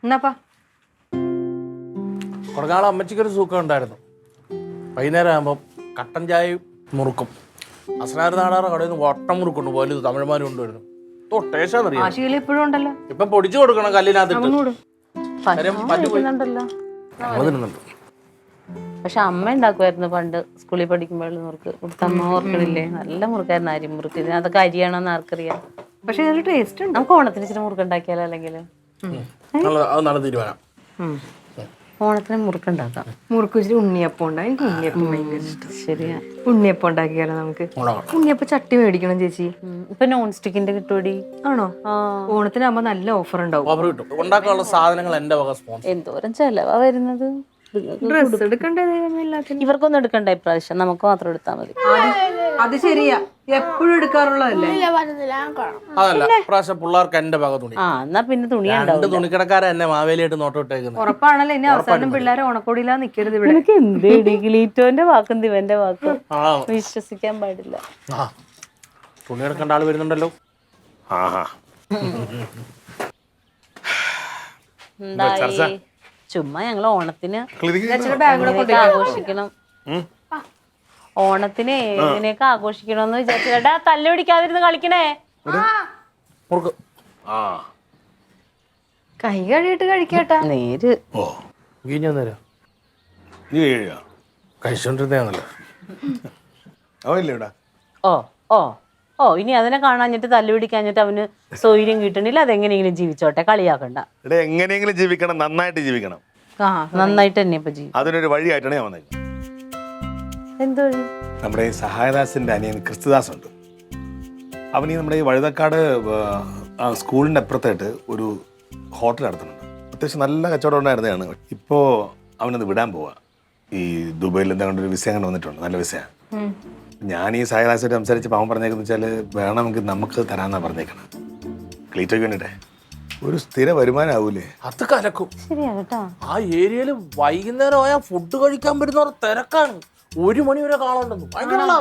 എന്നാപ്പാ കുറഞ്ഞാൾ അമ്മച്ചിക്കൊരു സുഖം ഉണ്ടായിരുന്നു. വൈകുന്നേരം ആകുമ്പോൾ കട്ടൻ ചായയും മുറുക്കും. അസ്നാർ നാടാറ് കടയിൽ നിന്ന് വട്ടം മുറുക്കുണ്ട് വലുത് തമിഴ്മാരും കൊണ്ടുവരുന്നു. ആശികയിൽ ഇപ്പോഴും ഉണ്ടല്ലോ. ഇപ്പൊ പൊടിച്ചു കൊടുക്കണം കല്ലിനകത്തിട്ട്. പക്ഷെ അമ്മ ഉണ്ടാക്കുമായിരുന്നു പണ്ട് സ്കൂളിൽ പഠിക്കുമ്പോൾ മുറുക്ക്. ഉത്തമ്മ ഓർക്കണില്ലേ? നല്ല മുറുക്കായിരുന്നു അരി മുറുക്ക്. ഇതിനകത്തൊക്കെ അരിയാണോന്ന് ആർക്കറിയാം. പക്ഷെ അതിൽ ടേസ്റ്റ് ഉണ്ട്. നമുക്ക് ഓണത്തിന് ഇച്ചിരി മുറുക്ക് ഉണ്ടാക്കിയാലോ? അല്ലെങ്കിൽ നല്ല തീരുമാനം. ഓണത്തിന് മുറുക്കുണ്ടാക്കാം. മുറുക്ക് വെച്ചിട്ട് ഉണ്ണിയപ്പം ഉണ്ടാവും. എനിക്ക് ഉണ്ണിയപ്പം ഭയങ്കര ഇഷ്ടം. ശരിയാ, ഉണ്ണിയപ്പം ഉണ്ടാക്കിയാലോ നമുക്ക്? ഉണ്ണിയപ്പം ചട്ടി മേടിക്കണം ചേച്ചി. ഇപ്പൊ നോൺ സ്റ്റിക്കിന്റെ കിട്ടുമടി. ആണോ? ഓണത്തിനാകുമ്പോ നല്ല ഓഫർ ഉണ്ടാവും. ഉണ്ടാക്കാനുള്ള സാധനങ്ങൾ എന്റെ വക സ്പോൺസർ. എന്തോരം ചെലവാ വരുന്നത്. ഡ്രസ് എടുക്കണ്ടേ? ഇവർക്കൊന്നും എടുക്കണ്ട ഇപ്രാവശ്യം, നമുക്ക് മാത്രം എടുത്താൽ മതി. അത് ശരിയാ, എപ്പോഴും എടുക്കാറുള്ളതല്ലേ? അതല്ല, ഇപ്രാവശ്യം പിള്ളേർക്ക് എന്റെ വക തുണി. എന്നാ പിന്നെ തുണി രണ്ട് തുണിക്കടക്കാരെ എന്നെ മാവേലിയായിട്ട് നോട്ടോട്ടേക്കുന്നത്. ഉറപ്പാണല്ലോ ഇനി അവസാനം പിള്ളേരെ ഓണക്കോടിയിലാ നിക്കരുത് ഇവിടെ. എനിക്ക് എന്തേടി ഗ്ലീറ്റോന്റെ വാക്കും ദിവന്റെ വാക്കും വിശ്വസിക്കാൻ പാടില്ല. തുണി എടുക്കേണ്ട ആള് വരുന്നുണ്ടല്ലോ. എന്തായി? ചുമ്മാ ഞങ്ങൾ ഓണത്തിന് ആഘോഷിക്കണം. ഓണത്തിന് എങ്ങനെയൊക്കെ ആഘോഷിക്കണമെന്ന് വിചാരിച്ചേട്ടാ. തല്ല് പിടിക്കാതിരുന്ന് കളിക്കണേ. കൈ കഴിയിട്ട് കഴിക്കട്ടാ. നേര് കഴിച്ചോണ്ടിരുന്നല്ലോ. ഓ ഓ ഓ ഇനി അതിനെ കാണാഞ്ഞിട്ട് തല്ല് പിടിക്കാഞ്ഞിട്ട് അവന് സൗകര്യം കിട്ടണില്ല. അതെങ്ങനെയെങ്കിലും ജീവിച്ചോട്ടെ, കളിയാക്കണ്ട. എങ്ങനെയെങ്കിലും ജീവിക്കണം, നന്നായിട്ട് ജീവിക്കണം. നന്നായിട്ട് തന്നെ ഇപ്പൊ ജീവിക്കും. അതിനൊരു വഴിയായിട്ടാണ് ഞാൻ വന്നത്. എന്തോ നമ്മുടെ ഈ സഹായദാസിന്റെ അനിയൻ ക്രിസ്തുദാസ് ഉണ്ട്. അവനീ നമ്മുടെ ഈ വഴുതക്കാട് സ്കൂളിന്റെ അപ്പുറത്തായിട്ട് ഒരു ഹോട്ടൽ നടത്തുന്നുണ്ട്. അത്യാവശ്യം നല്ല കച്ചവടം ഉണ്ടായിരുന്നതാണ്. ഇപ്പോൾ അവനത് വിടാൻ പോവാ. ഈ ദുബൈയിൽ എന്താ കൊണ്ടൊരു വിസ അങ്ങനെ വന്നിട്ടുണ്ട്, നല്ല വിസയാണ്. ഞാൻ ഈ സഹായദാസായിട്ട് സംസാരിച്ചപ്പോൾ അവൻ പറഞ്ഞേക്കെന്ന് വെച്ചാൽ വേണമെങ്കിൽ നമുക്ക് തരാമെന്നാ പറഞ്ഞേക്കണം. ക്ലീറ്റോയ്ക്ക് വേണ്ടിയിട്ടേ ഒരു സ്ഥിര വരുമാനം ആവൂലേ? അത് കലക്കും. ആ ഏരിയയില് വൈകുന്നേരം ആയാൽ ഫുഡ് കഴിക്കാൻ വരുന്നവർ തിരക്കാണ്. 1 മണി വരെ കാണുണ്ടെന്നു.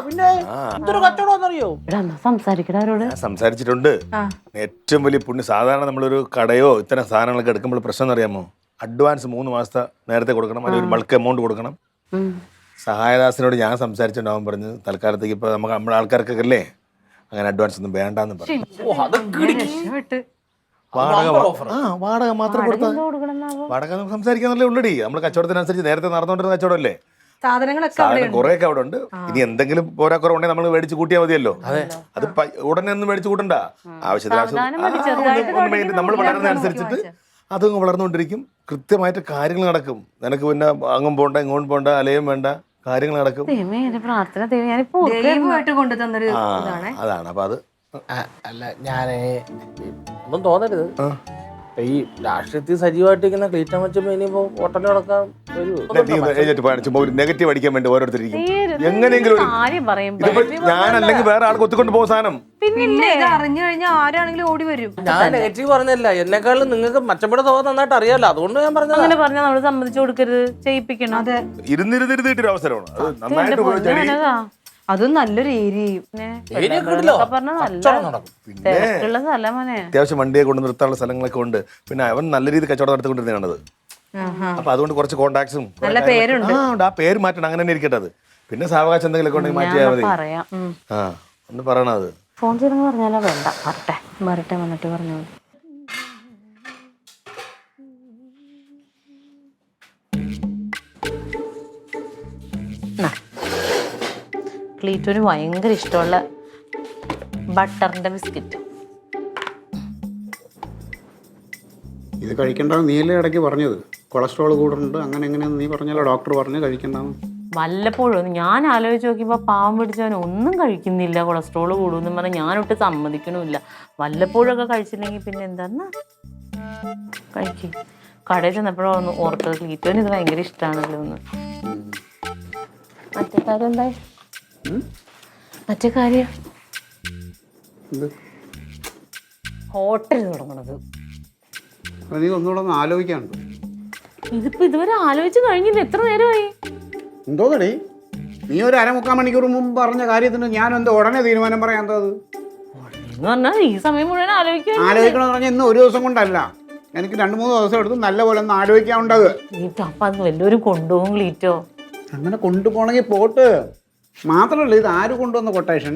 പിന്നെ എന്തൊരു കച്ചവടമെന്നറിയോ? സംസാരിക്കടാരോട് സംസാരിച്ചിട്ടുണ്ട്. ഏറ്റവും വലിയ പുണ്യം, സാധാരണ നമ്മളൊരു കടയോ ഇത്തരം സാധനങ്ങളൊക്കെ എടുക്കുമ്പോൾ പ്രശ്നം എന്നറിയാമോ? അഡ്വാൻസ് 3 മാസത്തെ നേരത്തെ കൊടുക്കണം, അല്ലെങ്കിൽ ഒരു ബൾക്ക് എമൗണ്ട് കൊടുക്കണം. സഹായദാസിനോട് ഞാൻ സംസാരിച്ചിട്ടുണ്ടാവും, പറഞ്ഞ് തൽക്കാലത്തേക്ക് ഇപ്പൊ നമുക്ക് നമ്മുടെ ആൾക്കാർക്കൊക്കെ അല്ലേ അങ്ങനെ അഡ്വാൻസ് ഒന്നും വേണ്ടെന്ന് പറഞ്ഞു. വാടക മാത്രം കൊടുത്താൽ വാടക നമുക്ക് സംസാരിക്കാന്നല്ലേ ഉള്ളടി. നമ്മൾ കച്ചവടത്തിനനുസരിച്ച് നേരത്തെ നടന്നുകൊണ്ടിരുന്ന കച്ചവടമല്ലേ, സാധനം കുറെയൊക്കെ അവിടെ ഉണ്ട്. ഇനി എന്തെങ്കിലും പോരാക്കുറവ് ഉണ്ടെങ്കിൽ നമ്മൾ മേടിച്ച് കൂട്ടിയാൽ മതിയല്ലോ. അത് ഉടനെ ഒന്നും മേടിച്ച് കൂട്ടണ്ട. ആവശ്യത്തിന് നമ്മൾ വളരുന്നതനുസരിച്ചിട്ട് അതങ്ങ് വളർന്നുകൊണ്ടിരിക്കും. കൃത്യമായിട്ട് കാര്യങ്ങൾ നടക്കും. നിനക്ക് പിന്നെ അങ്ങും പോണ്ട ഇങ്ങോട്ടും പോണ്ട അലയും വേണ്ട, കാര്യങ്ങൾ നടക്കും. അതാണ്. അപ്പൊ അത് അല്ല, ഞാനേ ഒന്നും തോന്നരുത്. ഈ രാഷ്ട്രീയത്തിൽ സജീവമായിട്ടിരിക്കുന്ന ക്ലീറ്റം വെച്ചപ്പോ ഇനിയിപ്പോ ഹോട്ടലിൽ നടക്കാൻ വരുമോ? ഒരു നെഗറ്റീവ് അടിക്കാൻ വേണ്ടി ഓരോരുത്തരിക്കും. എങ്ങനെയെങ്കിലും ഞാൻ അല്ലെങ്കിൽ വേറെ ആൾക്ക് ഒത്തുകൊണ്ട് പോകുന്ന സാധനം പിന്നെ അറിഞ്ഞു കഴിഞ്ഞാൽ ആരാണെങ്കിലും ഓടി വരും. ഞാൻ നെഗറ്റീവ് പറഞ്ഞല്ല, എന്നെക്കാളും നിങ്ങൾക്ക് മച്ചമ്പട തോന്നാൻ നന്നായിട്ട് അറിയാലോ, അതുകൊണ്ട് ഞാൻ പറഞ്ഞു. അങ്ങനെ പറഞ്ഞാൽ നമ്മൾ സമ്മതിച്ചു കൊടുക്കരുത്, ചെയ്യിപ്പിക്കണം. അതെ, ഇരുന്നിരുന്നിട്ടൊരു അവസരമാണ്. അത് നന്നായിട്ട് ഉപയോഗിച്ചാൽ അതും നല്ലൊരു ഏരിയയും അത്യാവശ്യം വണ്ടിയെ കൊണ്ട് നിർത്താനുള്ള സ്ഥലങ്ങളൊക്കെ ഉണ്ട്. പിന്നെ അവൻ നല്ല രീതിയിൽ കച്ചവടം നടത്തിക്കൊണ്ടിരുന്നതാണത്. അപ്പൊ അതുകൊണ്ട് കുറച്ച് കോണ്ടാക്ട്സും നല്ല പേരുണ്ട്. ആ പേര് മാറ്റണം, അങ്ങനെ തന്നെ ഇരിക്കട്ടെ. അത് പിന്നെ സാവകാശം എന്തെങ്കിലും ഉണ്ടെങ്കിൽ മാറ്റിയാൽ മതി. ഒന്ന് പറയണത്. ഫോൺ ചെയ്തെന്ന് പറഞ്ഞാലോ? വേണ്ട, വരട്ടെ വന്നിട്ട് പറഞ്ഞു. ക്ലീറ്റോന് ഭയങ്കര ഇഷ്ടമുള്ള ബട്ടറിന്റെ ബിസ്ക്കറ്റ്. ഇത് കഴിക്കണ്ടെന്ന് നീയല്ലേ ഇടയ്ക്ക് പറഞ്ഞത്? കൊളസ്ട്രോൾ കൂടുന്നുണ്ട് അങ്ങനെ എങ്ങനെയാന്ന് നീ പറഞ്ഞല്ലോ, ഡോക്ടർ പറഞ്ഞു കഴിക്കണ്ടെന്ന്. വല്ലപ്പോഴും ഞാൻ ആലോചിച്ച് നോക്കിയപ്പോൾ പാവം പിടിച്ചവൻ ഒന്നും കഴിക്കുന്നില്ല, കൊളസ്ട്രോൾ കൂടുമെന്നും പറഞ്ഞാൽ ഞാനൊട്ട് സമ്മതിക്കണമില്ല. വല്ലപ്പോഴൊക്കെ കഴിച്ചില്ലെങ്കിൽ പിന്നെ എന്താന്ന് കഴിക്കും. കടയിൽ ചെന്നപ്പോഴാണ് ഓർത്തത് ക്ലീറ്റോന് ഇത് ഭയങ്കര ഇഷ്ടമാണല്ലോ എന്ന്. മറ്റേ കാര്യം എന്തായി? മറ്റേ കാര്യം ഹോട്ടൽ തുടങ്ങണത്. നീ ഒന്നുകൂടെ ഒന്ന് ആലോചിക്കാനുണ്ട്. ഇതിപ്പോ ഇതുവരെ ആലോചിച്ച് കഴിഞ്ഞില്ല, എത്ര നേരമായി? എന്തോന്നടേ നീ ഒരു 1/4 മുക്കാൽ മണിക്കൂർ മുമ്പ് പറഞ്ഞ കാര്യത്തിന് ഞാൻ എന്തോ ഉടനെ തീരുമാനം പറയാൻ? എന്തോ അത് എന്ന് പറഞ്ഞാൽ ഈ സമയം മുഴുവൻ ആലോചിക്കാൻ ആലോചിക്കണമെന്ന് പറഞ്ഞാൽ ഇന്ന് ഒരു ദിവസം കൊണ്ടല്ല, എനിക്ക് 2-3 ദിവസം എടുത്ത് നല്ലപോലെ ഒന്ന് ആലോചിക്കാനുണ്ടത്. ക്ലീറ്റോ അപ്പൊ അത് വല്ലവരും കൊണ്ടുപോകും ക്ലീറ്റോ. അങ്ങനെ കൊണ്ടുപോകണമെങ്കിൽ പോട്ട്. മാത്രമല്ല ഇത് ആര് കൊണ്ടുവന്ന കൊട്ടേഷൻ?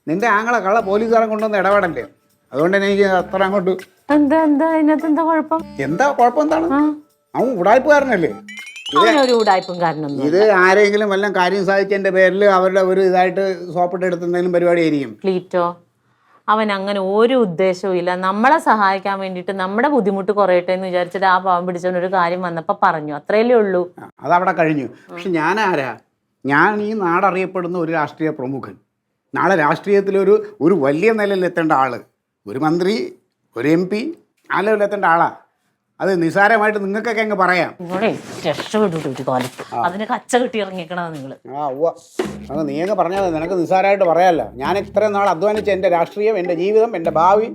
നിന്റെ ആങ്ങളെ കള്ള പോലീസുകാരൻ കൊണ്ടുവന്ന ഇടപെടല്ലേ, അതുകൊണ്ട് എനിക്ക് അത്ര അങ്ങോട്ട് എന്താ എന്താ അതിനകത്ത് എന്താ കുഴപ്പം? എന്താ കുഴപ്പം എന്താണ്? അവൻ ഉടായ്പുകാരനല്ലേ. അവനൊരു ഉടായ്പും കാരണമൊന്നും. ഇത് ആരെങ്കിലും വല്ല കാര്യം സാധിച്ചതിന്റെ പേരിൽ അവരുടെ ഒരു ഇതായിട്ട് സോപ്പിട്ട് എടുത്തെന്തെങ്കിലും പരിപാടി ആയിരിക്കും. ക്ലീറ്റോ അവൻ അങ്ങനെ ഒരു ഉദ്ദേശവും ഇല്ല. നമ്മളെ സഹായിക്കാൻ വേണ്ടിയിട്ട് നമ്മുടെ ബുദ്ധിമുട്ട് കുറയട്ടെ എന്ന് വിചാരിച്ചിട്ട് ആ പാവം പിടിച്ചവനൊരു കാര്യം വന്നപ്പോ പറഞ്ഞു, അത്രയല്ലേ ഉള്ളൂ. അതവിടെ കഴിഞ്ഞു. പക്ഷെ ഞാൻ ആരാ? ഞാൻ ഈ നാടറിയപ്പെടുന്ന ഒരു രാഷ്ട്രീയ പ്രമുഖൻ, നാളെ രാഷ്ട്രീയത്തിലൊരു വലിയ നിലയിലെത്തേണ്ട ആള്, ഒരു മന്ത്രി, ഒരു MP ആ ലെവലിലെത്തേണ്ട ആളാ. അത് നിസ്സാരമായിട്ട് നിങ്ങൾക്കൊക്കെ അങ്ങ് പറയാം. നിങ്ങളെ രക്ഷപ്പെട്ടു ഒരു കാലം അതിന് കച്ച കെട്ടി ഇറങ്ങിക്കണത് നിങ്ങള്. അത് നീ അങ്ങ് പറഞ്ഞാൽ നിനക്ക് നിസ്സാരമായിട്ട് പറയാമല്ലോ. ഞാൻ ഇത്രയും നാൾ അധ്വാനിച്ച എൻ്റെ രാഷ്ട്രീയം, എൻ്റെ ജീവിതം, എൻ്റെ ഭാവി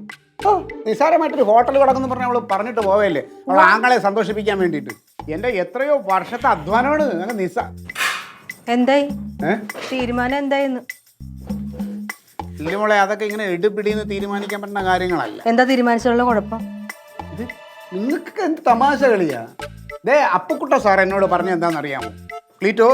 നിസ്സാരമായിട്ടൊരു ഹോട്ടൽ കിടക്കുന്നു പറഞ്ഞാൽ അവള് പറഞ്ഞിട്ട് പോവല്ലേ, അവളെ ആങ്ങളെ സന്തോഷിപ്പിക്കാൻ വേണ്ടിയിട്ട്. എൻ്റെ എത്രയോ വർഷത്തെ അധ്വാനമാണ് അങ്ങ് എന്തായി തീരുമാനം എന്തായിന്ന്? ഇല്ലുമോളെ അതൊക്കെ ഇങ്ങനെ എടുപിടിന്ന് തീരുമാനിക്കാൻ പറ്റുന്ന കാര്യങ്ങളല്ല. എന്താ തീരുമാനിച്ചുള്ള കുഴപ്പം? ഇത് നിങ്ങൾക്ക് എന്ത് തമാശ കളിയാ? അപ്പുക്കുട്ട സാർ എന്നോട് പറഞ്ഞ എന്താണെന്നറിയാമോ? ക്ലീറ്റോ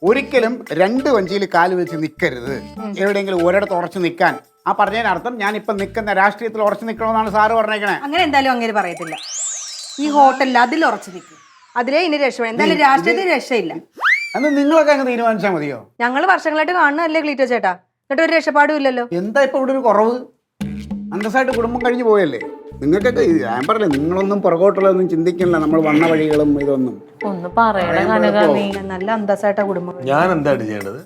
ഒരിക്കലും 2 വഞ്ചിയിൽ കാല് വെച്ച് നിൽക്കരുത്, എവിടെയെങ്കിലും ഒരിടത്ത് ഉറച്ചു നിൽക്കാൻ. ആ പറഞ്ഞതിനർത്ഥം ഞാൻ ഇപ്പം നിൽക്കുന്ന രാഷ്ട്രീയത്തിൽ ഉറച്ചു നിൽക്കണമെന്നാണ് സാറ് പറഞ്ഞേക്കണേ. അങ്ങനെ എന്തായാലും അങ്ങനെ പറയത്തില്ല. ഈ ഹോട്ടലിൽ അതിൽ ഉറച്ചു നിൽക്കും, അതിലേ ഇനി രക്ഷ. എന്തായാലും രാഷ്ട്രീയത്തിൽ രക്ഷയില്ല. അന്ന് നിങ്ങളൊക്കെ അങ്ങ് തീരുമാനിച്ചാൽ മതിയോ? ഞങ്ങൾ വർഷങ്ങളായിട്ട് കാണുന്നതല്ലേ ക്ലീറ്റോ ചേട്ടാ, എന്നിട്ട് ഒരു രക്ഷപ്പാടും ഇല്ലല്ലോ. എന്താ ഇപ്പൊ ഇവിടെ ഒരു കുറവ്? അന്തസ്സായിട്ട് കുടുംബം കഴിഞ്ഞു പോയല്ലേ. നിങ്ങൾക്കൊക്കെ ഞാൻ പറഞ്ഞില്ലേ, നിങ്ങളൊന്നും പുറകോട്ടുള്ളതൊന്നും ചിന്തിക്കണില്ല, നമ്മൾ വന്ന വഴികളും ഇതൊന്നും. ഒന്ന് പറയണ നല്ല അന്തസ്സായിട്ടാ കുടുംബം. ഞാൻ എന്താണ് ചെയ്യേണ്ടത്?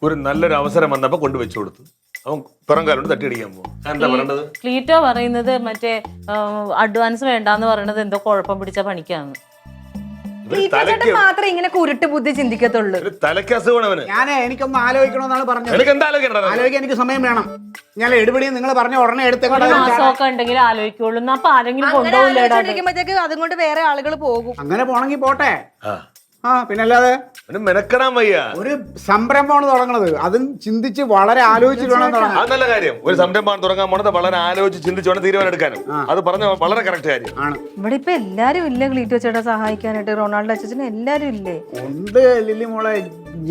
ഒരു നല്ലൊരു അവസരം വന്നപ്പോ കൊണ്ടുവച്ചു കൊടുത്തു, അവൻ പുറംകാലോട് തട്ടിയടിക്കാൻ പോകും. എന്താ പറയേണ്ടത്? ക്ലീറ്റോ പറയുന്നത് മറ്റേ അഡ്വാൻസ് വേണ്ടാന്ന് പറയണത് എന്തോ കുഴപ്പം പിടിച്ച പണിക്കാന്ന്. മാത്രമേ ഇങ്ങനെ കുരുട്ട് ബുദ്ധി ചിന്തിക്കത്തുള്ളൂ. തലയ്ക്ക് അസുഖമാണ് അവന്. എനിക്കൊന്ന് ആലോചിക്കണമെന്നാണ് പറഞ്ഞത്. ആലോചിക്കാൻ എനിക്ക് സമയം വേണം. ഞാൻ എടുപടി നിങ്ങൾ പറഞ്ഞ ഉടനെ മാസമൊക്കെ ഉണ്ടെങ്കിൽ ആലോചിക്കുള്ളൂ. അപ്പൊ ആരെങ്കിലും കൊണ്ടുപോകുമ്പോഴത്തേക്ക് അതുകൊണ്ട് വേറെ ആളുകൾ പോകും. അങ്ങനെ പോണെങ്കിൽ പോട്ടെ. പിന്നല്ലാതെ മെനക്കെടാൻ വയ്യ. ഒരു സംരംഭമാണ് തുടങ്ങണത്, അതും ചിന്തിച്ച് വളരെ ആലോചിച്ചിട്ട് വേണം തുടങ്ങാൻ. അത് നല്ല കാര്യം. ഒരു സംരംഭമാണ് തുടങ്ങാൻ പോണത് വളരെ ആലോചിച്ച് ചിന്തിച്ച് വേണം തീരുമാനം എടുക്കാനും. അത് പറഞ്ഞ വളരെ കറക്റ്റ് കാര്യം ആണ്. ഇവിടെ ഇപ്പൊ എല്ലാരും ഇല്ലേ ക്ലീറ്റോ ചേട്ടാ സഹായിക്കാനായിട്ട്? റൊണാൾഡോ അച്ഛനും എല്ലാരും ഇല്ലേ? ഉണ്ട് ലില്ലി മോളെ.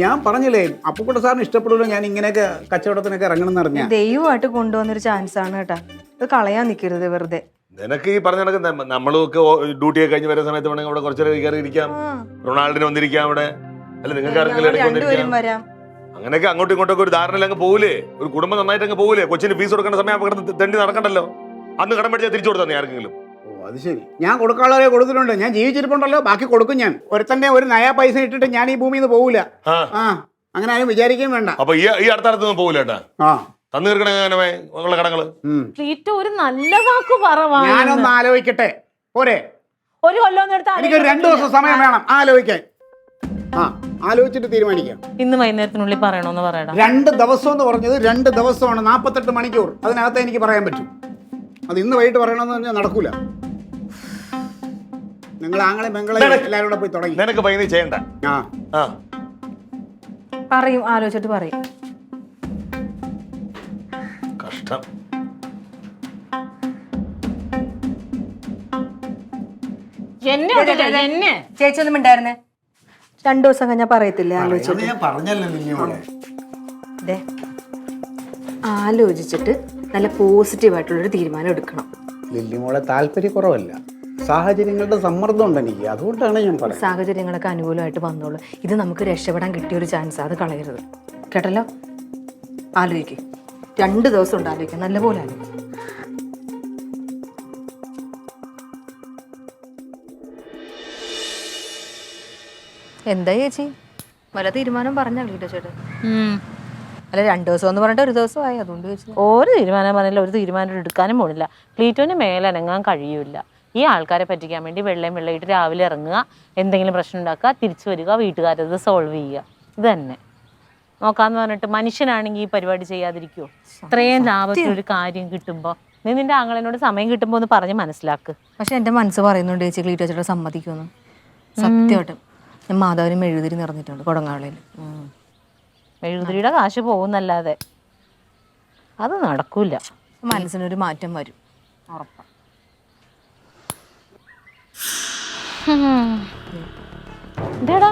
ഞാൻ പറഞ്ഞില്ലേ അപ്പുക്കുട്ട സാറിന് ഇഷ്ടപ്പെടുമല്ലോ ഞാൻ ഇങ്ങനെയൊക്കെ കച്ചവടത്തിനൊക്കെ ഇറങ്ങണം എന്ന് പറഞ്ഞാൽ. ദൈവമായിട്ട് കൊണ്ടുവന്നൊരു ചാൻസ് ആണ് കേട്ടാ, അത് കളയാൻ നിൽക്കരുത് വെറുതെ. നിനക്ക് ഈ പറഞ്ഞ കണക്ക് നമ്മളൊക്കെ ഡ്യൂട്ടിയൊക്കെ കഴിഞ്ഞ് വരുന്ന സമയത്ത് വേണമെങ്കിൽ അവിടെ കുറച്ചേരം കയറി ഇരിക്കാം, റൊണാൾഡിന് വന്നിരിക്കാം അവിടെ, അല്ല നിങ്ങൾക്ക് ആർക്കെങ്കിലും വരാം. അങ്ങനെയൊക്കെ അങ്ങോട്ടും ഇങ്ങോട്ടൊക്കെ ഒരു ധാരണ അങ്ങ് പോകൂലേ? ഒരു കുടുംബം നന്നായിട്ട് അങ്ങ് പോകൂലേ? കൊച്ചിന് ഫീസ് കൊടുക്കേണ്ട സമയം അവിടെ തെണ്ടി നടക്കണ്ടല്ലോ. അന്ന് കടം പഠിച്ചാൽ തിരിച്ചു കൊടുത്താൽ ആർക്കെങ്കിലും. അത് ശരി, ഞാൻ കൊടുക്കാനുള്ളവരെ കൊടുത്തിട്ടുണ്ട്. ഞാൻ ജീവിച്ചിരിപ്പുണ്ടല്ലോ, ബാക്കി കൊടുക്കും. ഞാൻ ഒരുത്തന്നെ ഒരു നയാ പൈസ ഇട്ടിട്ട് ഞാൻ ഈ ഭൂമിയിൽ നിന്ന് പോകൂല. അങ്ങനെ ആരും വിചാരിക്കുകയും വേണ്ട. അപ്പൊ ഈ അടുത്തടുത്തൊന്നും പോകൂല കേട്ടാ. തന്നു തീർക്കണ കടങ്ങള്. ഒരു നല്ല വാക്ക് പറവാ. ഞാനൊന്ന് ആലോചിക്കട്ടെ പോരെ? ഒരു കൊല്ലം എനിക്ക് 2 ദിവസം സമയം വേണം ആലോചിക്കാൻ. ആലോചിച്ചിട്ട് തീരുമാനിക്കാം. ഇന്ന് വൈകുന്നേരത്തിനുള്ളിൽ പറയണോന്ന് പറയണം. 2 ദിവസം എന്ന് പറഞ്ഞത് 2 ദിവസമാണ്, 48 മണിക്കൂർ. അതിനകത്ത് എനിക്ക് പറയാൻ പറ്റും. അത് ഇന്ന് വൈകിട്ട് പറയണമെന്ന് പറഞ്ഞാൽ നടക്കൂല. നിങ്ങൾ ആങ്ങളെ ബംഗളെ എല്ലാവരും കൂടെ പോയി തുടങ്ങി. നിനക്ക് പൈന ചെയ്യണ്ട. പറയും, ആലോചിച്ചിട്ട് പറയും. കഷ്ടം. ചേച്ചി ഒന്നും ഉണ്ടായിരുന്നേ. 2 ദിവസം കഴിഞ്ഞാ പറയത്തില്ലേ? ആലോചിച്ചിട്ട് ഞാൻ പറഞ്ഞല്ലോ നിന്നോടെ. ആലോചിച്ചിട്ട് നല്ല പോസിറ്റീവായിട്ടുള്ളൊരു തീരുമാനം എടുക്കണം. ലില്ലിമോളെ താല്പര്യക്കുറവല്ല, സാഹചര്യങ്ങളുടെ സമ്മർദ്ദം ഉണ്ട് എനിക്ക്, അതുകൊണ്ടാണ് ഞാൻ പറയുന്നത്. സാഹചര്യങ്ങളൊക്കെ അനുകൂലമായിട്ട് വന്നോളൂ. ഇത് നമുക്ക് രക്ഷപ്പെടാൻ കിട്ടിയൊരു ചാൻസ്, അത് കളയരുത് കേട്ടല്ലോ. ആലോചിക്കും, 2 ദിവസം ഉണ്ട് ആലോചിക്കാം, നല്ലപോലെ ആലോചിക്കും. എന്താ ചേച്ചി വല്ല തീരുമാനം പറഞ്ഞാ ക്ലീറ്റോ ചേട്ടൻ? അല്ല 2 ദിവസം എന്ന് പറഞ്ഞിട്ട് 1 ദിവസമായി, അതുകൊണ്ട് ചോദിച്ചു. ഒരു തീരുമാനം പറഞ്ഞില്ല, ഒരു തീരുമാനം എടുക്കാനും പോണില്ല. ക്ലീറ്റോന് മേലനങ്ങാൻ കഴിയൂല. ഈ ആൾക്കാരെ പറ്റിക്കാൻ വേണ്ടി വെള്ളയിട്ട് രാവിലെ ഇറങ്ങുക, എന്തെങ്കിലും പ്രശ്നം ഉണ്ടാക്കുക, തിരിച്ചു വരിക, വീട്ടുകാരത് സോൾവ് ചെയ്യുക, ഇത് തന്നെ നോക്കാന്ന് പറഞ്ഞിട്ട് മനുഷ്യനാണെങ്കിൽ ഈ പരിപാടി ചെയ്യാതിരിക്കുമോ? ഇത്രയും ലാഭത്തിലൊരു കാര്യം കിട്ടുമ്പോൾ നീ നിന്റെ ആങ്ങളെന്നോട് സമയം കിട്ടുമ്പോൾ ഒന്ന് പറഞ്ഞ് മനസ്സിലാക്ക്. പക്ഷെ എൻ്റെ മനസ്സ് പറയുന്നുണ്ട് ചേച്ചി ക്ലീറ്റോ ചേട്ടൻ സമ്മതിക്കുമെന്ന്. സത്യമായിട്ടും ഞാൻ മാധവനും മെഴുകുതിരി നിറഞ്ഞിട്ടുണ്ട് കൊടങ്ങാളിൽ. മെഴുകുതിരിയുടെ കാശ് പോകുന്നല്ലാതെ അത് നടക്കൂല. മനസ്സിനൊരു മാറ്റം വരും ഉറപ്പാ. എന്തേടാ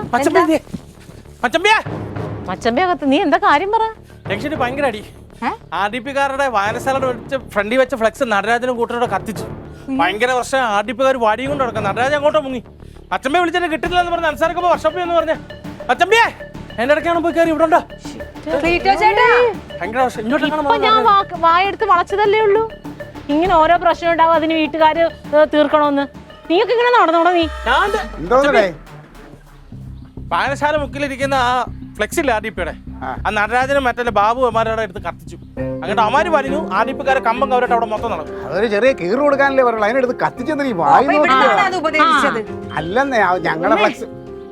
മച്ചമ്പിയെ നീ എന്താ കാര്യം പറ? ജംഗ്ഷന് ഭയങ്കര അടി. RDP കാരുടെ വായനശാലയുടെ വെച്ച് ഫ്രണ്ടിൽ വെച്ച ഫ്ലെക്സ് നടരാജനും കൂട്ടരോടെ കത്തിച്ചു. ഭയങ്കര വർഷം RDP കാർ വാടിയും കൊണ്ട് നടക്കാം. നടരാജൻ അങ്ങോട്ടോ മുങ്ങി. അച്ചമ്മയെ വിളിച്ചിട്ട് കിട്ടില്ല എന്ന് പറഞ്ഞ് അൻസാരക്കുമ്പോ വർഷോപ്പിൽ എന്ന് പറഞ്ഞ അച്ചമ്പിയെ എന്റെ ഇടയ്ക്കാണ് പോയി കയറി ഇവിടെ ഉണ്ടോ ഭയങ്കര വർഷം ഇപ്പൊ ഞാൻ വായെടുത്ത് വളച്ചതല്ലേ ഉള്ളൂ. ഇങ്ങനെ ഓരോ പ്രശ്നം ഉണ്ടാവും, അതിന് വീട്ടുകാര് തീർക്കണോന്ന്. നീയൊക്കെ ഇങ്ങനെ നടന്നോടോ നീ? വായനശാല മുക്കിലിരിക്കുന്ന ആ ഫ്ലെക്സ് ഇല്ല RDPയുടെ, ആ നടരാജനും മറ്റേ ബാബു അമാരുടെ അടുത്ത് കത്തിച്ചു. അങ്ങോട്ട് അമാര് പറഞ്ഞു RDP കാരെ കമ്പം കവരട്ട് അവിടെ മൊത്തം നടക്കും. അതൊരു ചെറിയ കീറ് കൊടുക്കാനല്ലേ പറയുള്ളൂ, അതിനെടുത്ത് കത്തിച്ചെന്ന് നീ അല്ലെന്നേ ഞങ്ങളുടെ ഫ്ലെക്സ്.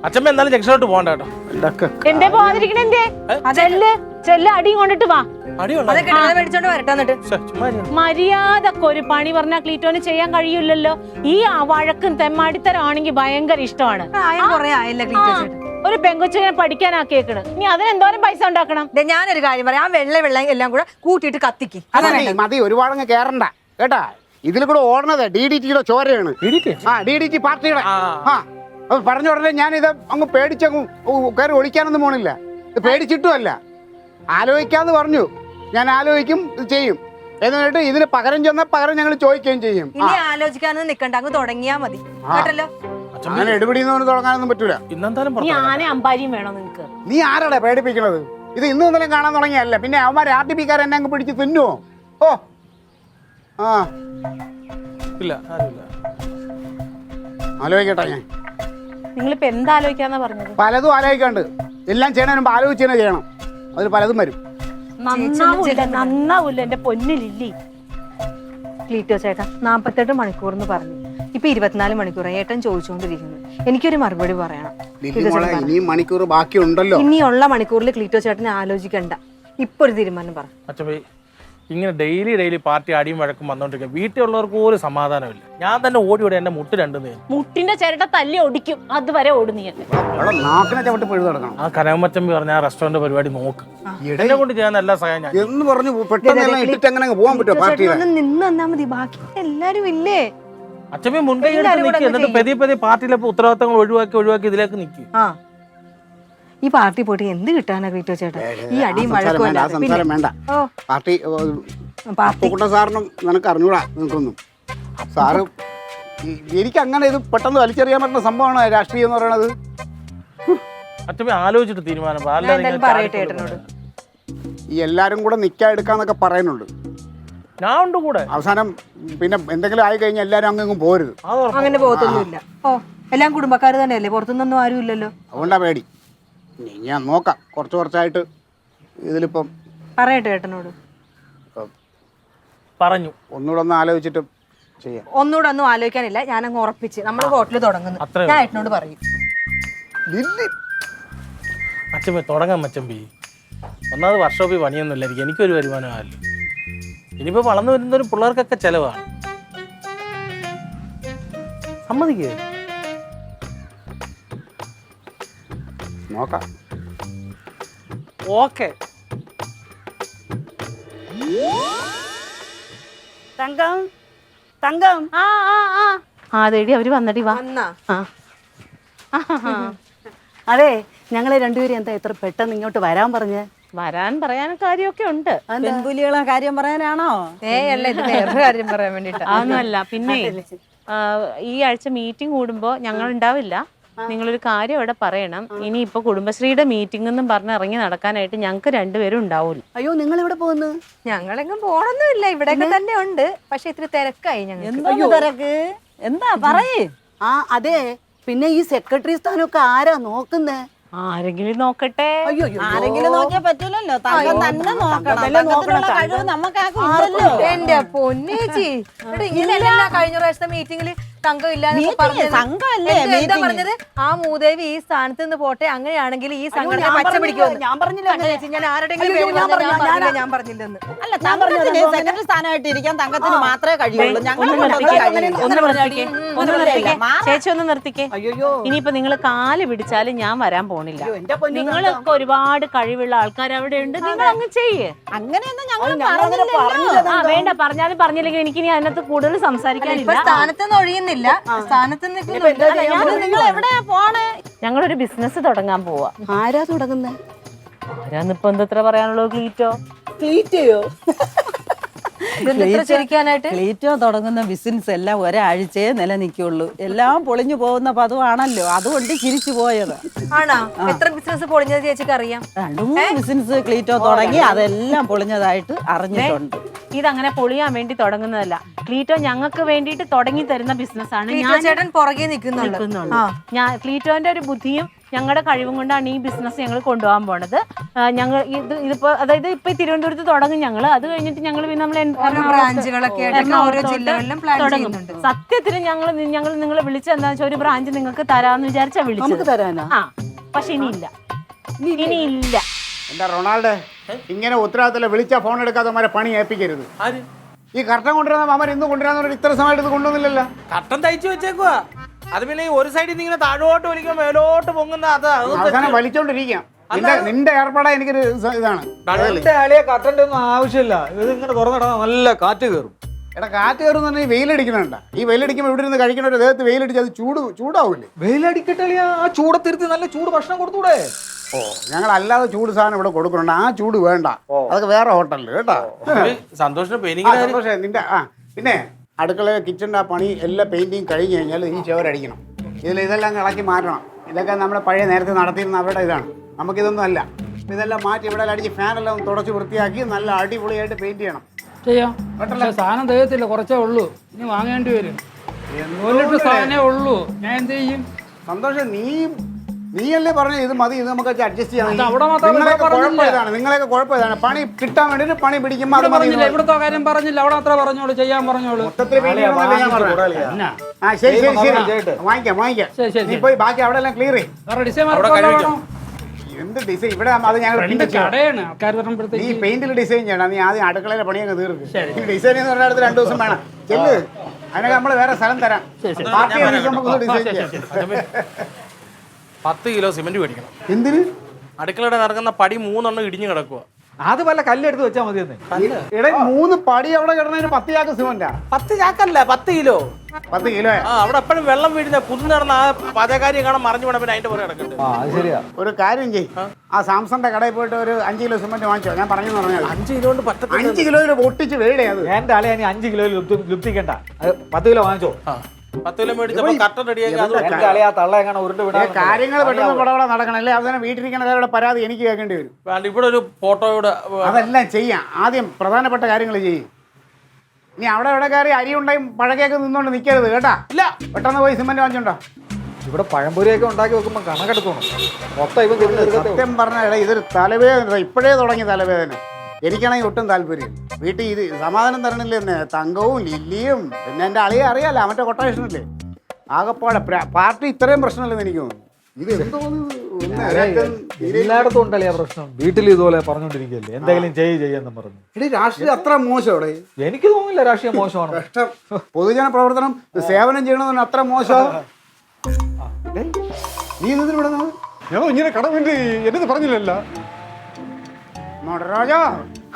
അച്ഛമ്മ എന്തായാലും ജംഗ്ഷനിലോട്ട് പോകണ്ട കേട്ടോ. എന്തേ പോവാതിരിക്കണ? എന്തേ ചെല്ല് അടിയും കൊണ്ടിട്ട് വാ. മര്യാദക്കൊരു പണി പറഞ്ഞാൽ ക്ലീറ്റോന് ചെയ്യാൻ കഴിയില്ലല്ലോ. ഈ വഴക്കും തെമ്മാടിത്തരമാണെങ്കിൽ ഭയങ്കര ഇഷ്ടമാണ്. ഒരു പെങ്കൊച്ചിനെ പഠിക്കാനാക്കിയേക്കണ്. നീ അതിനെന്തോരം പൈസ ഉണ്ടാക്കണം? ഞാനൊരു കാര്യം പറയാം, ആ വെള്ളം എല്ലാം കൂടെ കൂട്ടിയിട്ട് കത്തിക്ക്. മതി, ഒരുപാടങ്ങ് കേറണ്ട കേട്ടാ. ഇതിൽ കൂടെ ഓടണത് DDTയുടെ ചോരയാണ്. DDT പാർട്ടിയുടെ. അപ്പൊ പറഞ്ഞ ഉടനെ ഞാനിത് അങ്ങ് പേടിച്ചങ്ങ് കയറി ഒളിക്കാനൊന്നും പോണില്ല. ഇത് പേടിച്ചിട്ടുമല്ല, ആലോചിക്കാന്ന് പറഞ്ഞു. ഞാൻ ആലോചിക്കും, ഇത് ചെയ്യും. എന്നിട്ട് ഇതിന് പകരം ചെന്നാൽ പകരം ഞങ്ങൾ ചോദിക്കുകയും ചെയ്യും. ഇനി ആലോചിക്കാനൊന്നും നിക്കണ്ട, അങ്ങ് തുടങ്ങിയാ മതി കേട്ടല്ലോ. അങ്ങനെ എടുപിടിന്ന് തുടങ്ങാനൊന്നും പറ്റൂല. നീ ആനയും അമ്പാരിയും വേണോ നിനക്ക്? നീ ആരാടാ പേടിപ്പിക്കണത്? ഇത് ഇന്നും ഇന്നലെയും കാണാൻ തുടങ്ങിയല്ല. പിന്നെ അവന്മാർ RDP കാർ എന്നെ അങ്ങ് പിടിച്ച് തിന്നുവോ? ഓ ആ ഇല്ല, ആലോചിക്കട്ടെ. ഞാൻ നിങ്ങളിപ്പോ എന്താലോചിക്കാന്നാ പറഞ്ഞത്? പലതും ആലോചിക്കാണ്ട്. എല്ലാം ചെയ്യണതിന് മുമ്പ് ആലോചിച്ച് തന്നെ ചെയ്യണം. അതിൽ പലതും വരും. നന്നാവൂല്ല എന്റെ പൊന്നിലില്ലേ. ക്ലീറ്റോ ചേട്ടാ 48 മണിക്കൂർ എന്ന് പറഞ്ഞു, ഇപ്പൊ 24 മണിക്കൂർ ഏട്ടൻ ചോദിച്ചുകൊണ്ടിരിക്കുന്നു. എനിക്കൊരു മറുപടി പറയണം. ഇനിയും മണിക്കൂർ ബാക്കിയുണ്ടല്ലോ. ഇനിയുള്ള മണിക്കൂറിൽ ക്ലീറ്റോ ചേട്ടനെ ആലോചിക്കണ്ട, ഇപ്പൊ ഒരു തീരുമാനം പറ. അച്ഛമ്മ ഇങ്ങനെ ഡെയിലി പാർട്ടി അടിയും വഴക്കും വന്നോണ്ടിരിക്കുക. വീട്ടിലുള്ളവർക്ക് പോലും സമാധാനമില്ല. ഞാൻ തന്നെ ഓടി എന്റെ മുട്ട് രണ്ടു നേരം മുട്ടിന്റെ ചിരട്ട തല്ലി ഒടിക്കും, അതുവരെ ഓടുന്നീയല്ലേ. ആ കനകമ്മച്ചമ്പി പറഞ്ഞ ആ റെസ്റ്റോറന്റ് പരിപാടി നോക്ക്. എന്നെ കൊണ്ട് ചെയ്യാൻ എല്ലാ സഹായം ഞാൻ എന്ന് പറഞ്ഞു പെട്ടെന്ന് ഇട്ടിട്ട് അങ്ങനെ പോകാൻ പറ്റുമോ? പാർട്ടി നിന്ന് തന്നാ മതി, ബാക്കി എല്ലാരും ഇല്ലേ? അച്ഛമ്മ മുൻകൈ എടുത്ത് നിൽക്കുക. എന്നിട്ട് പതിയെ പാർട്ടിയിലെ ഉത്തരവാദിത്തങ്ങൾ ഒഴിവാക്കി ഇതിലേക്ക് നിൽക്കും. ഈ പാർട്ടി പോയിട്ട് എന്ത് കിട്ടാനാ ക്ലീറ്റോ ചേട്ടാ? ഈ അടിയും വഴക്കും വേണ്ട. പാർട്ടി സാറിനും നിനക്ക് അറിഞ്ഞൂടാ. നിനക്കൊന്നും സാറ് എനിക്ക് അങ്ങനെ ഇത് പെട്ടെന്ന് വലിച്ചെറിയാൻ പറ്റുന്ന സംഭവമാണ് രാഷ്ട്രീയം എന്ന് പറയണത്. അച്ഛമ്മ ആലോചിച്ചിട്ട് തീരുമാനം പറയട്ടെ ഏട്ടനോട്. ഈ എല്ലാരും കൂടെ നിക്കാൻ എടുക്കാന്നൊക്കെ പറയുന്നുണ്ട്. ഞാൻ ഉണ്ട് കൂടെ. അവസാനം പിന്നെ എന്തെങ്കിലും ആയി കഴിഞ്ഞാൽ എല്ലാരും അങ്ങ് പോരുത്. അങ്ങനെ പോകത്തൊന്നുമില്ല. എല്ലാം കുടുംബക്കാർ തന്നെയല്ലേ, പുറത്തുനിന്നൊന്നും ആരും ഇല്ലല്ലോ. അതുകൊണ്ടാ പേടി. ഞാൻ നോക്കാം, കുറച്ചായിട്ട് ഇതിലിപ്പം പറയട്ടെ ഏട്ടനോട്. പറഞ്ഞു ഒന്നുകൂടെ ഒന്ന് ആലോചിച്ചിട്ട് ചെയ്യാം. ഒന്നുകൂടെ ഒന്നും ആലോചിക്കാനില്ല, ഞാനങ്ങ് ഉറപ്പിച്ച് നമ്മൾ ഹോട്ടലിൽ തുടങ്ങുന്നു. ഞാൻ ഏട്ടനോട് പറയും. അച്ഛമ്മ തുടങ്ങാൻ മച്ചമ്പി. ഒന്നാമത് വർക്ക്ഷോപ്പിൽ പണിയൊന്നുമില്ലായിരിക്കും, എനിക്കൊരു വരുമാനമല്ല. ഇനിയിപ്പോ വളർന്നു വരുന്നവരും പിള്ളേർക്കൊക്കെ ചെലവാണ്. സമ്മതിക്കേ? നോക്കാം. ഓക്കെ. തങ്കം അതെടി അവര് വന്നടി. വാ. അതെ, ഞങ്ങളെ രണ്ടുപേരും എന്താ എത്ര പെട്ടെന്ന് ഇങ്ങോട്ട് വരാൻ പറഞ്ഞ്? വരാൻ പറയാൻ കാര്യമൊക്കെ ഉണ്ട്. പെൺപുലികളെ കാര്യം പറയാനാണോ? അല്ല, ഇത് വേറൊരു കാര്യം പറയാൻ വേണ്ടിട്ടാ. അതൊന്നുമല്ല. പിന്നെ ഈ ആഴ്ച മീറ്റിംഗ് കൂടുമ്പോ ഞങ്ങൾ ഉണ്ടാവില്ല. നിങ്ങളൊരു കാര്യം ഇവിടെ പറയണം. ഇനി ഇപ്പൊ കുടുംബശ്രീയുടെ മീറ്റിംഗ് എന്നും പറഞ്ഞ് ഇറങ്ങി നടക്കാനായിട്ട് ഞങ്ങൾക്ക് രണ്ടുപേരും ഉണ്ടാവൂല. അയ്യോ, നിങ്ങൾ എവിടെ പോകുന്നു? ഞങ്ങളെങ്ങും പോണൊന്നുമില്ല, ഇവിടെയൊക്കെ തന്നെ ഉണ്ട്. പക്ഷെ ഇത്തിരി തിരക്കായി ഞങ്ങൾ. എന്താ തിരക്ക്? എന്താ പറയേ? അതെ, പിന്നെ ഈ സെക്രട്ടറി സ്ഥാനമൊക്കെ ആരാ നോക്കുന്നേ? ആരെങ്കിലും നോക്കട്ടെ. ആരെങ്കിലും നോക്കിയാ പറ്റൂലല്ലോ, തന്നെ നോക്കണം. എന്റെ പൊന്നേച്ചി, ഇങ്ങനെയല്ല കഴിഞ്ഞ പ്രാവശ്യത്തെ മീറ്റിംഗിൽ സംഘം ഇല്ലാന്ന് Meeting, പറഞ്ഞത്? സംഘമല്ലേ, എന്താ meeting. പറഞ്ഞത്? ആ മൂദേവി ഈ സ്ഥാനത്ത് നിന്ന് പോട്ടെ, അങ്ങനെയാണെങ്കിൽ ഈ സംഘടന ഞാൻ പച്ച പറഞ്ഞില്ല, പിടിക്കുമെന്ന്. ഞാൻ പറഞ്ഞില്ല അങ്ങനെ അങ്ങനെ. ഞാൻ ആരുടെങ്കിലും അയ്യോ, പേര് ഞാൻ പറഞ്ഞാൽ ഞാൻ പറഞ്ഞില്ല, പറഞ്ഞില്ല, ഞാൻ പറഞ്ഞില്ലെന്ന്. അല്ല തങ്കത്തിന് സെക്രട്ടറി സ്ഥാനമായിട്ട് ഇരിക്കാൻ തങ്കത്തിന് മാത്രമേ കഴിയുള്ളൂ. ഞങ്ങൾ ചേച്ചി ഒന്ന് നിർത്തിക്കേ. അയ്യോ ഇനിയിപ്പോ നിങ്ങൾ കാല് പിടിച്ചാലും ഞാൻ വരാൻ പോണില്ല. എന്റെ പൊന്നു നിങ്ങളൊക്കെ ഒരുപാട് കഴിവുള്ള ആൾക്കാർ അവിടെ ഉണ്ട്. നിങ്ങൾ അങ്ങ് ചെയ്യേ. അങ്ങനെയൊന്നും ഞങ്ങൾ വേണ്ട, പറഞ്ഞാലും പറഞ്ഞില്ലെങ്കിൽ എനിക്ക് ഇനി അതിനകത്ത് കൂടുതൽ ഇപ്പൊ സംസാരിക്കാനില്ല. സ്ഥാനത്ത് നിന്ന് ഒഴിയുന്നില്ല, സ്ഥാനത്ത് നിൽക്കുന്നുണ്ട്. നിങ്ങൾ എവിടെയാ പോണേ? ഞങ്ങളൊരു ബിസിനസ് തുടങ്ങാൻ പോവാ. ആരാ തുടങ്ങുന്നത്? ആരാന്നിപ്പോ എന്തത്ര പറയാനുള്ളത്? ക്ലീറ്റോ. ക്ലീറ്റയോ? ഇതെന്തിത്ര ചിരിക്കാനായിട്ട്? ക്ലീറ്റോ തുടങ്ങുന്ന ബിസിനസ് എല്ലാം ഒരാഴ്ചയെ നിലനിൽക്കുള്ളൂ. എല്ലാം പൊളിഞ്ഞു പോകുന്ന പതിവാണല്ലോ, അതുകൊണ്ട് ചിരിച്ചു പോയത്. ആണോ? എത്ര ബിസിനസ് പൊളിഞ്ഞത് ചേച്ചിക്ക് അറിയാം? 2-3 ബിസിനസ് ക്ലീറ്റോ തുടങ്ങി, അതെല്ലാം പൊളിഞ്ഞതായിട്ട് അറിഞ്ഞിട്ടുണ്ട്. ഇതങ്ങനെ പൊളിയാൻ വേണ്ടി തുടങ്ങുന്നതല്ല. ക്ലീറ്റോ ഞങ്ങൾക്ക് വേണ്ടിയിട്ട് തുടങ്ങി തരുന്ന ബിസിനസ്സാണ്. ക്ലീറ്റോ ചേട്ടൻ പുറകെ നിൽക്കുന്നുള്ളൂ. ഞാൻ ക്ലീറ്റോന്റെ ഒരു ബുദ്ധിയും ഞങ്ങളുടെ കഴിവും കൊണ്ടാണ് ഈ ബിസിനസ് ഞങ്ങൾ കൊണ്ടുപോകാൻ പോണത്. ഞങ്ങൾ ഇതിപ്പോ അതായത് ഇപ്പൊ തിരുവനന്തപുരത്ത് തുടങ്ങും ഞങ്ങൾ. അത് കഴിഞ്ഞിട്ട് ഞങ്ങൾ പിന്നെ നമ്മൾ ബ്രാഞ്ചുകളൊക്കെ ആയിട്ട് ഓരോ ജില്ലകളിലും പ്ലാൻ ചെയ്യുന്നുണ്ട്. സത്യത്തിൽ ഞങ്ങൾ നിങ്ങളെ വിളിച്ചത് എന്താണെന്ന് വെച്ചാൽ ഒരു ബ്രാഞ്ച് നിങ്ങൾക്ക് തരാമെന്ന് വിചാരിച്ചാ വിളിച്ചത്. തരാനാ? ആ, പക്ഷെ ഇനിയില്ല. ഇനിയില്ല. എന്താ റൊണാൾഡോ ഇങ്ങനെ ഉത്തരവാദിത്തം വിളിച്ചാൽ ഫോൺ എടുക്കാതെ അവന്മാരെ പണി ഏൽപ്പിക്കരുത്. ഈ കർട്ടൻ കൊണ്ടുവരുന്ന അവന്മാർ ഇന്ന് കൊണ്ടുവരാന്ന് പറഞ്ഞാൽ ഇത്ര സമയത്ത് ഇത് കൊണ്ടുവന്നില്ലല്ലോ. കട്ടൻ തയ്ച്ചു വെച്ചേക്കുവാ. അത് പിന്നെ ഈ ഒരു സൈഡിൽ നിന്ന് ഇങ്ങനെ താഴോട്ട് വലിക്കുമ്പോൾ മേലോട്ട് പൊങ്ങുന്ന അവസാനം വലിച്ചോണ്ടിരിക്കാം. നിന്റെ ഏർപ്പാടാ എനിക്കൊരു ഇതാണ്. കട്ടന്റെ ഒന്നും ആവശ്യമില്ല. ഇത് ഇങ്ങനെ തുറന്നിടാൻ നല്ല കാറ്റ് കയറും. എടാ കാറ്റ് കയറുന്ന പറഞ്ഞാൽ ഈ വെയിലടിക്കണണ്ട. ഈ വെയിലടിക്കുമ്പോൾ ഇവിടെ ഇരുന്ന് കഴിക്കുന്ന ഒരു ദേഹത്ത് വെയിലടിച്ച് അത് ചൂടാവില്ലേ? വെയിലടിക്കട്ടെ, ആ ചൂടത്തിരുത്തി നല്ല ചൂട് ഭക്ഷണം കൊടുത്തൂടെ? ഓ, ഞങ്ങൾ അല്ലാതെ ചൂട് സാധനം ഇവിടെ കൊടുക്കുന്നുണ്ട്. ആ ചൂട് വേണ്ട, അതൊക്കെ വേറെ ഹോട്ടലിൽ കേട്ടോ. സന്തോഷം സന്തോഷം നിന്റെ. പിന്നെ അടുക്കള കിച്ചണിൻ്റെ ആ പണി എല്ലാ പെയിന്റിങ് കഴിഞ്ഞ് കഴിഞ്ഞാൽ ഈ ചുവരടിക്കണം. ഇതെല്ലാം ഇളക്കി മാറ്റണം. ഇതൊക്കെ നമ്മുടെ പഴയ നേരത്തെ നടത്തിയിരുന്ന അവരുടെ ഇതാണ്. നമുക്കിതൊന്നും അല്ല. ഇതെല്ലാം മാറ്റി ഇവിടെ അടിച്ച് ഫാനെല്ലാം തുടച്ച് വൃത്തിയാക്കി നല്ല അടിപൊളിയായിട്ട് പെയിന്റ് ചെയ്യണം. ചെയ്യാം. പക്ഷേ സാധനം തികയത്തില്ല, കുറച്ചേ ഉള്ളൂ. ഇനി വാങ്ങേണ്ടി വരും. 1 ലിറ്റർ സാധനമേ ഉള്ളൂ. ഞാൻ എന്ത് ചെയ്യും? സന്തോഷം, നീയല്ലേ പറഞ്ഞ ഇത് മതി, ഇത് നമുക്ക് അഡ്ജസ്റ്റ് ചെയ്യാം. നിങ്ങളെയൊക്കെ കുഴപ്പം ഇതാണ്. പണി കിട്ടാൻ വേണ്ടിട്ട് പണി പിടിക്കുമ്പോൾ അത് മതി. ഇവിടുത്തെ കാര്യം പറഞ്ഞില്ല, അവിടെ അത്ര പറഞ്ഞോളൂ, ചെയ്യാൻ പറഞ്ഞോളൂ. മൊത്തത്തിൽ ശരി ശരി ശരി, വാങ്ങിക്കാം. നീ പോയി ബാക്കി അവിടെ എല്ലാം ക്ലിയർ ചെയ്യും. ഡിസൈൻ എന്ത് ഡിസൈൻ ഇവിടെ അത് ഞങ്ങൾ കടയാണ്. ആൾക്കാർ പറയുമ്പോഴത്തേക്ക് നീ പെയിന്റിൽ ഡിസൈൻ ചെയ്യണം. നീ ആദ്യം അടുക്കളയിലെ പണിയൊക്കെ തീർക്ക്. ഈ ഡിസൈൻ എന്ന് പറഞ്ഞാൽ അടുത്ത് 2 ദിവസം വേണം. ചെല്ല്, അതിനൊക്കെ നമ്മൾ വേറെ സ്ഥലം തരാം. പാർട്ടി നമുക്ക് ഡിസൈൻ ചെയ്യാം. 10 കിലോ സിമെന്റ് മേടിക്കണം. എന്തിന്? അടുക്കളയുടെ നടക്കുന്ന പടി 3 എണ്ണം ഇടിഞ്ഞു കിടക്കുക. അത് വല്ല കല്ലെടുത്ത് വെച്ചാൽ മതി. ഇവിടെ 3 പടി അവിടെ കിടന്നതിന് 10 ചാക്ക് സിമന്റാ. 10 ചാക്കല്ല, 10 കിലോ. 10 കിലോ. ആ, അവിടെ എപ്പോഴും വെള്ളം വീഴുന്ന കുതിർന്ന് നടന്ന ആ പാചകക്കാരി കാണാൻ മറിഞ്ഞു പോണ പിന്നെ അതിന്റെ പുറകെ കിടക്കുന്നുണ്ട്. അത് ശരിയാ. ഒരു കാര്യം ചെയ്യും, ആ സാംസന്റെ കടയിൽ പോയിട്ട് ഒരു 5 കിലോ സിമന്റ് വാങ്ങിച്ചോ. ഞാൻ പറഞ്ഞു പറഞ്ഞാൽ 5 കിലോ കൊണ്ട് 5 കിലോയിൽ പൊട്ടിച്ച് വേടേ അത്. എന്റെ ആളെ 5 കിലോ ലുപ്തിക്കണ്ട. 10 കിലോ വാങ്ങിച്ചോ. 10 കിലോ മേടിച്ചപ്പോ കട്ടൻ റെഡിയാക്കി. എന്റെ ആളെ ആ തള്ള എങ്ങനെ ഉരുണ്ട് വിടാൻ കാര്യങ്ങൾ പെട്ടെന്ന് പടപട നടക്കണല്ലേ. അവസാനം വീട്ടിലിരിക്കണ പരാതി എനിക്ക് കേൾക്കേണ്ടി വരും. ഇവിടെ ഒരു ഫോട്ടോയുടെ അതെല്ലാം ചെയ്യാം. ആദ്യം പ്രധാനപ്പെട്ട കാര്യങ്ങൾ ചെയ്യും. നീ അവിടെ എവിടെ കയറി അരി ഉണ്ടായും പഴകൊക്കെ നിന്നോണ്ട് നിൽക്കരുത് കേട്ടാ. ഇല്ല, പെട്ടെന്ന് പോയി സിമന്റ് വാങ്ങിച്ചോണ്ടോ. ഇവിടെ പഴംപൊരിയൊക്കെ ഉണ്ടാക്കി വെക്കുമ്പോൾ കണക്കെടുക്കണം. മൊത്തം ഇവൻ സത്യം പറഞ്ഞ ഇതൊരു തലവേദന. ഇപ്പോഴേ തുടങ്ങി തലവേദന. എനിക്കാണെങ്കിൽ ഒട്ടും താല്പര്യം. വീട്ടിൽ ഇത് സമാധാനം തരണില്ലേ എന്ന്. തങ്കവും ലില്ലിയും പിന്നെ എൻ്റെ അളിയെ അറിയാലോ, മറ്റേ കൊട്ടേഷനല്ലേ. ആകെപ്പാടെ പാർട്ടി ഇത്രയും പ്രശ്നമല്ലെന്ന് എനിക്ക് തോന്നുന്നു. ഇത് എന്തോ എല്ലായിടത്തും ഉണ്ടല്ലേ ആ പ്രശ്നം. വീട്ടിൽ ഇതുപോലെ പറഞ്ഞോണ്ടിരിക്കല്ലേ, എന്തെങ്കിലും ചെയ്യാന്ന് പറഞ്ഞു. ഇനി രാഷ്ട്രീയം അത്ര മോശം അവിടെ. എനിക്ക് തോന്നുന്നില്ല രാഷ്ട്രീയം മോശമാണ്. കഷ്ടം. പൊതുജന പ്രവർത്തനം സേവനം ചെയ്യണമെന്ന് അത്ര മോശം. നീ എന്തിനു വിടുന്നത്? ഞാൻ ഇങ്ങനെ കടമില്ല എന്നത് പറഞ്ഞില്ലല്ലോ നടരാജാ.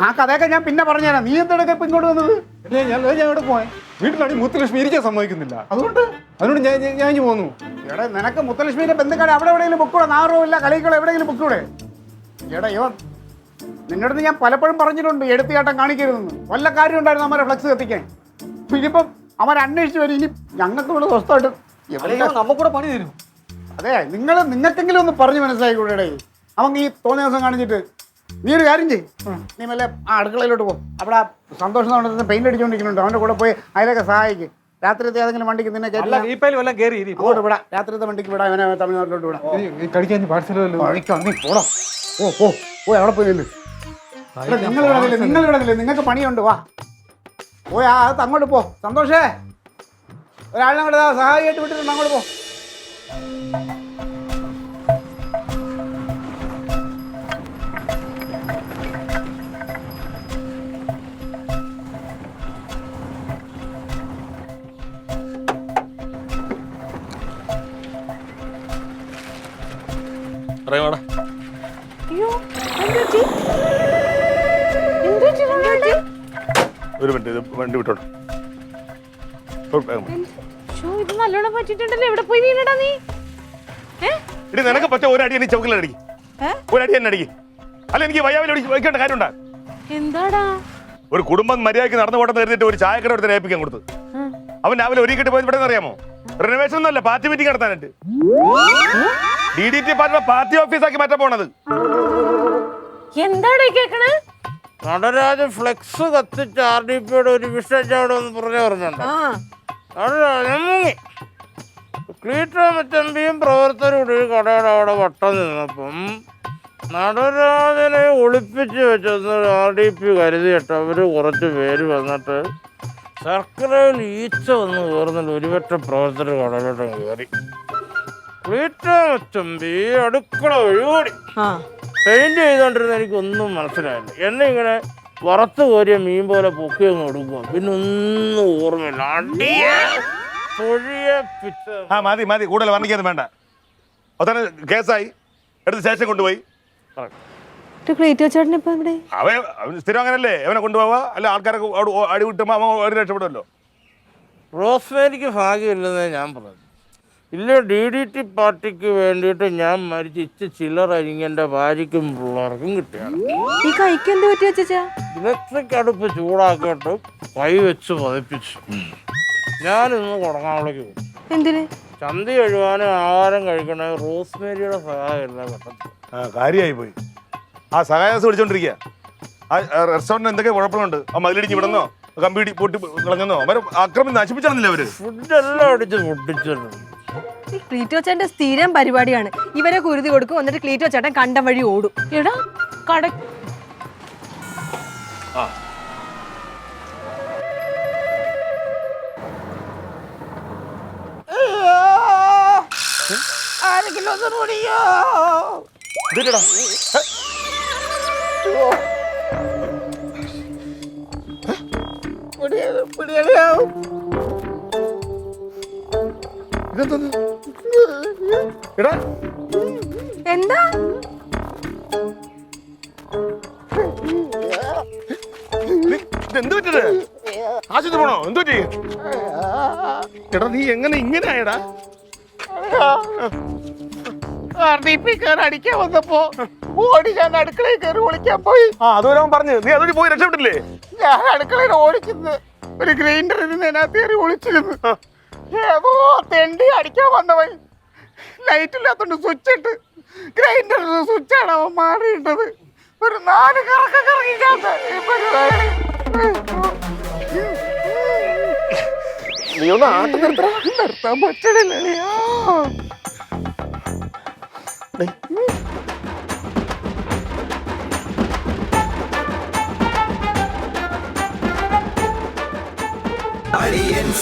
ആ കഥയൊക്കെ ഞാൻ പിന്നെ പറഞ്ഞുതരാം. നീ എന്തൊക്കെ ഇപ്പൊ ഇങ്ങോട്ട് വന്നത്? ഞാൻ ഇവിടെ പോയെ വീട്ടിലാണെങ്കിൽ മുത്തലക്ഷ്മി ഇരിക്കാൻ സമ്മതിക്കുന്നില്ല. അതുകൊണ്ട് ഞാൻ പോന്നു. എടാ, നിനക്ക് മുത്തലക്ഷ്മിയുടെ ബന്ധുക്കാരെ അവിടെ എവിടെയെങ്കിലും ബുക്കൂടെ? നാറുമില്ല കളികൾ എവിടെയെങ്കിലും ബുക്കൂടെ? എടാ നിന്നോട് ഞാൻ പലപ്പോഴും പറഞ്ഞിട്ടുണ്ട് എടുത്തുചാട്ടം കാണിക്കരുതെന്ന്. വല്ല കാര്യം ഉണ്ടായിരുന്നു അവരെ ഫ്ലക്സ് കത്തിക്കാൻ. ഇനിയിപ്പം അവരന്വേഷിച്ച് വരും. ഇനി ഞങ്ങൾക്ക് ഇവിടെ സ്വസ്ഥമായിട്ട് നമുക്കൂടെ പണി തരും. അതെ, നിങ്ങൾക്കെങ്കിലും ഒന്ന് പറഞ്ഞ് മനസ്സിലാക്കിക്കൂടെ? അവൻ ഈ തോന്നിയ ദിവസം കാണിച്ചിട്ട് നീ ഒരു കാര്യം ചെയ്യും. നീ മെല്ലെ ആ അടുക്കളയിലോട്ട് പോകും. അവിടെ സന്തോഷം നടത്തുന്ന പെയിന്റ് അടിച്ചുകൊണ്ടിരിക്കുന്നുണ്ട്. അവൻ്റെ കൂടെ പോയി അതിലൊക്കെ സഹായിക്കും. രാത്രിത്തെ ഏതെങ്കിലും വണ്ടിക്ക് നിന്നെ അങ്ങോട്ട് വിടാം. രാത്രിത്തെ വണ്ടിക്ക് വിടാം. അവനെ തമിഴ്നാട്ടിലോട്ട് വിടാം. കഴിക്കാൻ പാഴ്സലല്ലോ. നീ പോടാം. ഓ അവിടെ പോയി നിങ്ങൾ നിങ്ങൾക്ക് പണിയുണ്ട്. വാ പോയി അങ്ങോട്ട് പോ. സന്തോഷേ ഒരാളിനെ കൂടെ സഹായിയായിട്ട് വിട്ടിട്ടുണ്ട്, അങ്ങോട്ട് പോ. അറിയാടാ ഒരു മിനിറ്റ്, ഇത് വണ്ടി വിട്ടോട്ടെ. ഇത് നല്ലോണം പറ്റിട്ടുണ്ടല്ലോ. എവിടെ പോയി വീണടാ നീ? ഇനി നിനക്ക് പറ്റ ഒരടി നീ ചൗക്കിലടിക്കും, ഒരടി എന്നെ അടിക്കും. അല്ല എനിക്ക് വയ്യാവിൽ വയ്ക്കേണ്ട കാര്യമുണ്ടാ? എന്താടാ? ഒരു കുടുംബം മര്യാദയ്ക്ക് നടന്നു പോട്ടെന്ന് കരുതിയിട്ട് ഒരു ചായക്കട എടുത്ത് ഏൽപ്പിക്കാൻ കൊടുത്തു. അവൻ രാവിലെ ഒരുക്കിട്ട് പോയത് ഇവിടെ അറിയാമോ? റിനോവേഷൻ ഒന്നുമല്ല, പാർട്ടി മീറ്റിംഗ് നടത്താനായിട്ട്. DDT പാർട്ടി ഓഫീസാക്കി മാറ്റാൻ പോണത്. എന്താടാ കേക്കണേ? നടരാജൻ ഫ്ലെക്സ് കത്തിച്ച് RDPയുടെ ഒരു വിഷയച്ചവിടെ ഒന്ന് പറഞ്ഞുണ്ട്. നടരാജൻ മുങ്ങി. ക്ലീറ്റോമച്ചമ്പിയും പ്രവർത്തകരും കൂടി ഒരു കടയുടെ അവിടെ വട്ടം നിന്നപ്പം നടരാജനെ ഒളിപ്പിച്ച് വെച്ചെന്ന് RDP കരുതിയിട്ട് അവര് കുറച്ച് പേര് വന്നിട്ട് ശർക്കരയിൽ ഈച്ച വന്ന് കയറുന്നില്ല. ഒരുപറ്റ പ്രവർത്തകർ കടയിലോട്ട് കയറി. ക്ലീറ്റോമച്ചമ്പി അടുക്കള ഒഴികൂടി പെയിന്റ് ചെയ്തോണ്ടിരുന്ന എനിക്കൊന്നും മനസ്സിലായില്ല. എന്നെ ഇങ്ങനെ വറുത്ത് കോരിയ മീൻ പോലെ പൊക്കി അങ്ങ് കൊടുക്കുക. പിന്നെ ഒന്നും ഓർമ്മയില്ല. മതി മതി, കൂടുതൽ വർണ്ണിക്കാതെ വേണ്ട. അവസാനം കേസായി, എടുത്ത് സ്റ്റേഷൻ കൊണ്ടുപോയി. അവൻ സ്ഥിരം അങ്ങനല്ലേ, അവനെ കൊണ്ടുപോവാ. അല്ല ആൾക്കാരൊക്കെ അടി വിട്ടുമ്പോ അവൻ രക്ഷപ്പെടുമല്ലോ. റോസ്മേരിക്ക് ഭാഗ്യമില്ലെന്നേ ഞാൻ പറഞ്ഞു. ഇല്ല, DDT പാർട്ടിക്ക് വേണ്ടിയിട്ട് ഞാൻ മരിച്ച് ചില്ലറ അരിങ്ങെൻ്റെ ഭാര്യയ്ക്കും പിള്ളേർക്കും കിട്ടിയാണ്. ഇലക്ട്രിക് അടുപ്പ് ചൂടാക്കിയിട്ട് കൈ വെച്ച് പതിപ്പിച്ചു. ഞാനിന്ന് കുടങ്ങാവിളേക്ക് പോകും. എന്തിന്? ചന്തി കഴുകാനും ആഹാരം കഴിക്കണേ റോസ്മേരിയുടെ സഹായം എല്ലാം കിട്ടും. കാര്യമായി പോയി. ആ സഹായസ് വിളിച്ചോണ്ടിരിക്കുക. ആ റെസ്റ്റോറൻറ്റ് എന്തൊക്കെ കുഴപ്പമുണ്ട്. ആ മതിലിടിച്ച് വിടുന്നോ, കമ്പി പൊട്ടി കളഞ്ഞെന്നോ, അവരെ ആക്രമണം നശിപ്പിച്ചാണെന്നില്ല അവര്. ഫുഡെല്ലാം അടിച്ച് പൊട്ടിച്ചിട്ടുണ്ട്. ക്ലീറ്റോ ചേട്ടന്റെ സ്ഥിരം പരിപാടിയാണ്. ഇവരെ കുരുതി കൊടുക്കും, എന്നിട്ട് ക്ലീറ്റോ ചേട്ടൻ കണ്ടം വഴി ഓടും. എടാ കട എന്താ എന്ത് പറ്റത്? ആശുപത്രി പോണോ? എന്ത് പറ്റി? എടാ നീ എങ്ങനെ ഇങ്ങനെ ആയടാ? അടിക്കാൻ വന്നപ്പോ ഓടി ഞാൻ അടുക്കളയിൽ കയറി ഒളിക്കാൻ പോയി. അതുവരെ അവൻ പറഞ്ഞു. നീ അതുവഴി പോയി രക്ഷപ്പെട്ടില്ലേ? ഞാൻ അടുക്കളയിൽ ഓടിക്കുന്നത് ഒരു ഗ്രൈൻഡർ ഇതിനകത്ത് കയറി ഒളിച്ചിരുന്നു. ഏതോ തെണ്ടി അടിക്കാൻ വന്നവൻ ലൈറ്റ് ഇല്ലാത്തോണ്ട് സ്വിച്ച് ഇട്ട് ഗ്രൈൻഡറിന് സ്വിച്ചാണ് അവൻ മാറിയിട്ടത്. ഒരു 4 കറക്കം കറങ്ങിക്കാത്ത നീ ഒന്ന് ആട്ടി നിർത്താൻ പറ്റണില്ല. Aliens.